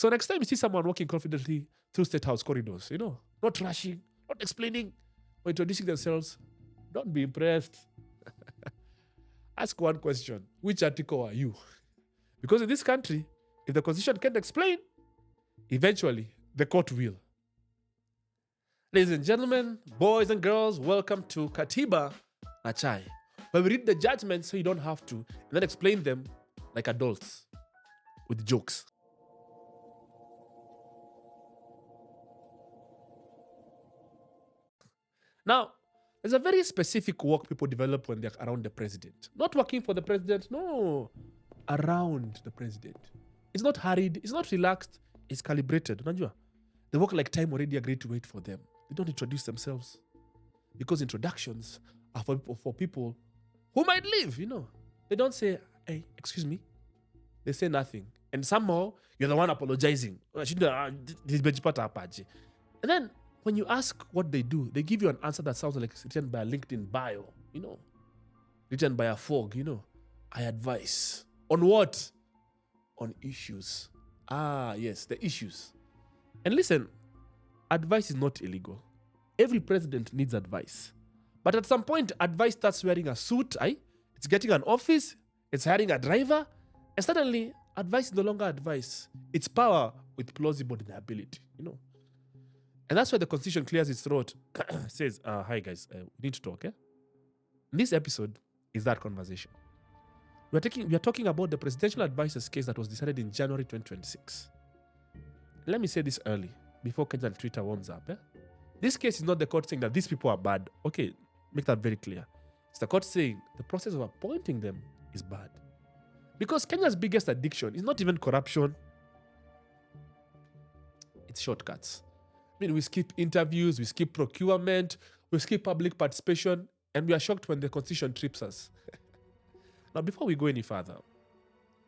So next time you see someone walking confidently through State House corridors, not rushing, not explaining or introducing themselves, don't be impressed. Ask one question: which article are you? Because in this country, if the constitution can't explain, eventually the court will. Ladies and gentlemen, boys and girls, welcome to Katiba Achai, where we read the judgments so you don't have to, and then explain them like adults with jokes. Now, there's a very specific work people develop when they're around the president. Not working for the president, no, around the president. It's not hurried, it's not relaxed, it's calibrated. Unajua? They work like time already agreed to wait for them. They don't introduce themselves because introductions are for people who might leave, They don't say, hey, excuse me. They say nothing. And somehow, you're the one apologizing. And then, when you ask what they do, they give you an answer that sounds like it's written by a LinkedIn bio, written by a fog, I advise. On what? On issues. Ah, yes, the issues. And listen, advice is not illegal. Every president needs advice. But at some point, advice starts wearing a suit, It's getting an office, it's hiring a driver, and suddenly, advice is no longer advice. It's power with plausible deniability, And that's why the Constitution clears its throat. Says, hi guys, we need to talk, This episode is that conversation. We are talking about the presidential advisors case that was decided in January 2026. Let me say this early, before Kenyan Twitter warms up. This case is not the court saying that these people are bad. Okay, make that very clear. It's the court saying the process of appointing them is bad. Because Kenya's biggest addiction is not even corruption, it's shortcuts. We skip interviews, we skip procurement, we skip public participation, and we are shocked when the Constitution trips us. Now, before we go any further,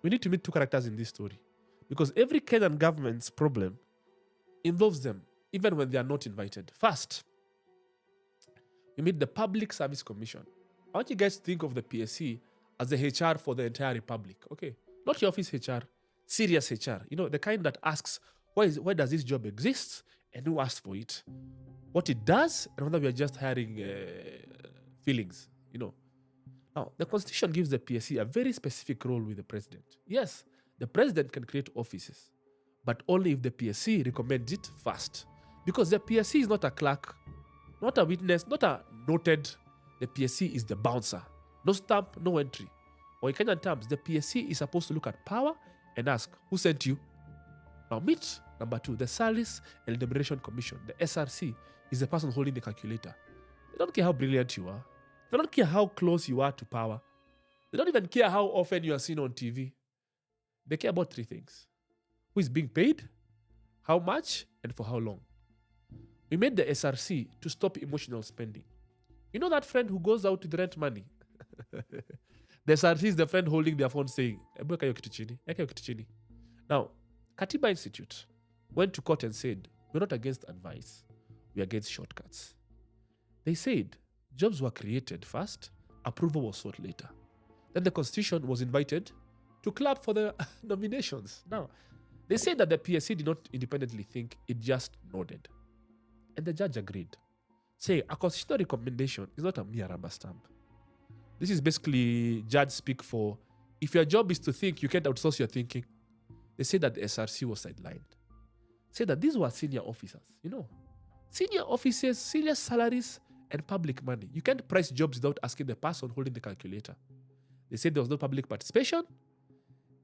we need to meet two characters in this story. Because every Kenyan government's problem involves them, even when they are not invited. First, we meet the Public Service Commission. I want you guys to think of the PSC as the HR for the entire republic. Okay, not your office HR, serious HR. The kind that asks, why does this job exist? And who asked for it, what it does, and whether we are just hiring feelings, Now, the Constitution gives the PSC a very specific role with the president. Yes, the president can create offices, but only if the PSC recommends it first. Because the PSC is not a clerk, not a witness, not a noted. The PSC is the bouncer. No stamp, no entry. Or in Kenyan terms, the PSC is supposed to look at power and ask, who sent you? Now meet number two, the Salaries and Remuneration Commission, the SRC, is the person holding the calculator. They don't care how brilliant you are. They don't care how close you are to power. They don't even care how often you are seen on TV. They care about three things: who is being paid, how much, and for how long. We made the SRC to stop emotional spending. You know that friend who goes out with rent money? The SRC is the friend holding their phone saying, "Eka yo kitu chini, eka yo kitu chini." Now, Katiba Institute went to court and said, we're not against advice, we're against shortcuts. They said jobs were created first, approval was sought later. Then the Constitution was invited to clap for the nominations. Now, they said that the PSC did not independently think, it just nodded. And the judge agreed. Say, a constitutional recommendation is not a mere rubber stamp. This is basically judge speak for, if your job is to think, you can't outsource your thinking. They say that the SRC was sidelined. Say that these were senior officers, Senior officers, serious salaries, and public money. You can't price jobs without asking the person holding the calculator. They said there was no public participation,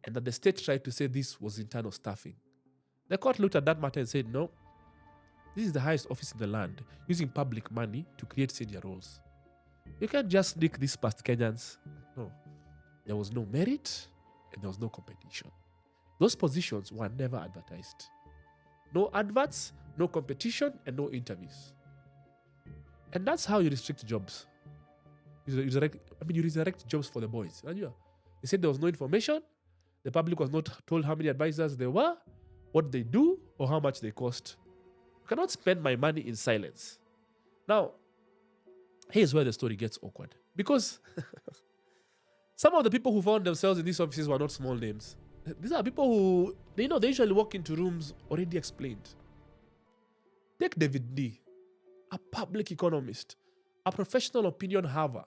and that the state tried to say this was internal staffing. The court looked at that matter and said, no, this is the highest office in the land, using public money to create senior roles. You can't just sneak this past Kenyans. No. There was no merit, and there was no competition. Those positions were never advertised. No adverts, no competition, and no interviews. And that's how you restrict jobs. You resurrect jobs for the boys. They said there was no information. The public was not told how many advisors there were, what they do, or how much they cost. You cannot spend my money in silence. Now, here's where the story gets awkward. Because some of the people who found themselves in these offices were not small names. These are people who, they usually walk into rooms already explained. Take David D., a public economist, a professional opinion haver,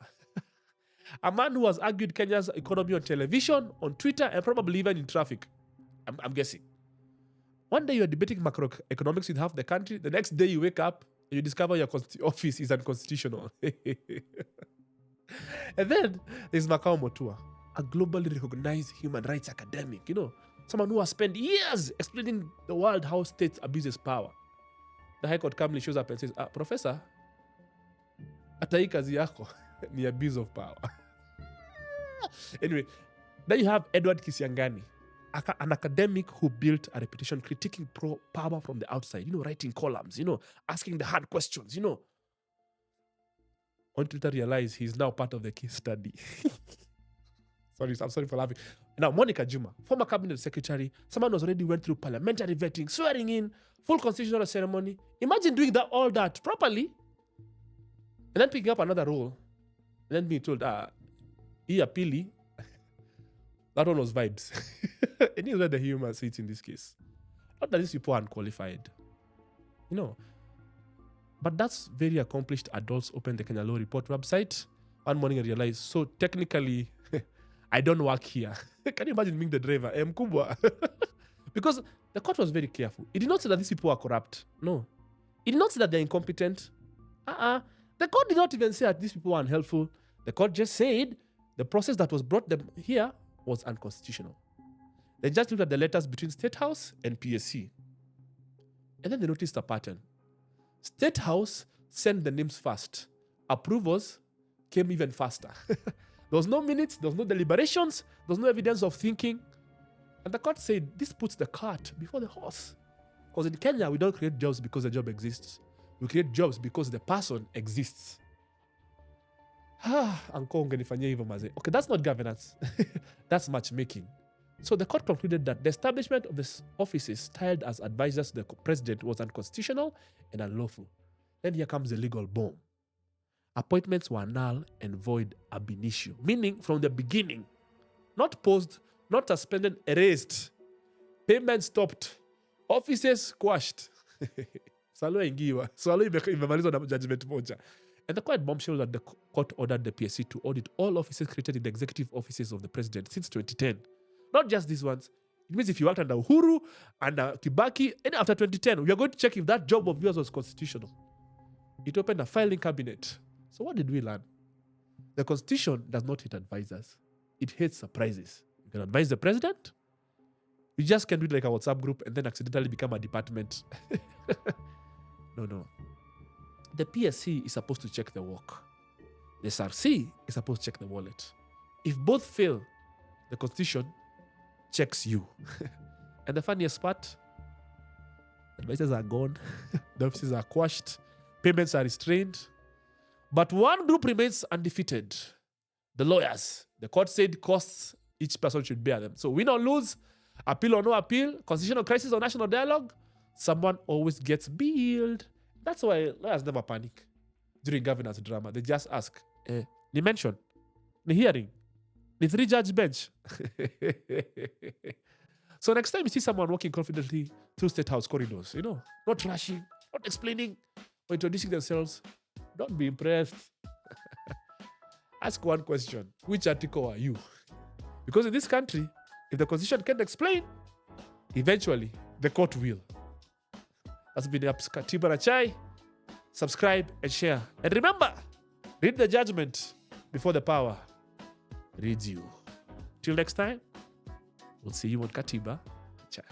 a man who has argued Kenya's economy on television, on Twitter, and probably even in traffic. I'm guessing. One day you're debating macroeconomics with half the country. The next day you wake up and you discover your office is unconstitutional. And then there's Makao Motua, a globally recognized human rights academic, someone who has spent years explaining the world how states abuses power. The High Court calmly shows up and says, Professor, hata hii kazi yako ni abuse of power. Anyway, then you have Edward Kisiangani, an academic who built a reputation critiquing power from the outside, writing columns, asking the hard questions, Only to realize he's now part of the case study. I'm sorry for laughing. Now, Monica Juma, former cabinet secretary, someone who already went through parliamentary vetting, swearing in, full constitutional ceremony. Imagine doing all that properly, and then picking up another role, and then being told, apili, that one was vibes. And here's where the humor sits in this case. Not that these people are unqualified, but that's very accomplished adults open the Kenya Law Report website one morning and realize, so technically, I don't work here. Can you imagine being the driver? Mkubwa. Because the court was very careful. It did not say that these people are corrupt. No. It did not say that they're incompetent. The court did not even say that these people are unhelpful. The court just said the process that was brought them here was unconstitutional. They just looked at the letters between State House and PSC. And then they noticed a pattern. State House sent the names first. Approvals came even faster. There was no minutes, there was no deliberations, there was no evidence of thinking. And the court said, this puts the cart before the horse. Because in Kenya, we don't create jobs because the job exists. We create jobs because the person exists. Okay, that's not governance. That's matchmaking. So the court concluded that the establishment of these offices styled as advisors to the president was unconstitutional and unlawful. Then here comes the legal bomb. Appointments were null and void ab initio, meaning from the beginning. Not paused, not suspended, erased. Payment stopped. Offices quashed. Salo ingiwa. Salo imemalizwa na judgment moja. And the quiet bombshell that the court ordered the PSC to audit all offices created in the executive offices of the president since 2010. Not just these ones. It means if you worked under Uhuru, under Kibaki, and after 2010, we are going to check if that job of yours was constitutional. It opened a filing cabinet. So what did we learn? The Constitution does not hate advisors. It hates surprises. You can advise the president. You just can do it like a WhatsApp group and then accidentally become a department. No. The PSC is supposed to check the work. The SRC is supposed to check the wallet. If both fail, the Constitution checks you. And the funniest part, advisors are gone. The offices are quashed. Payments are restrained. But one group remains undefeated. The lawyers. The court said costs, each person should bear them. So win or lose, appeal or no appeal, constitutional crisis or national dialogue, someone always gets billed. That's why lawyers never panic during governance drama. They just ask, ni mention, ni hearing, ni 3-judge bench. So next time you see someone walking confidently through State House corridors, not rushing, not explaining or introducing themselves, don't be impressed. Ask one question. Which article are you? Because in this country, if the Constitution can't explain, eventually the court will. That's been Katiba na Chai. Subscribe and share. And remember, read the judgment before the power reads you. Till next time, we'll see you on Katiba na Chai.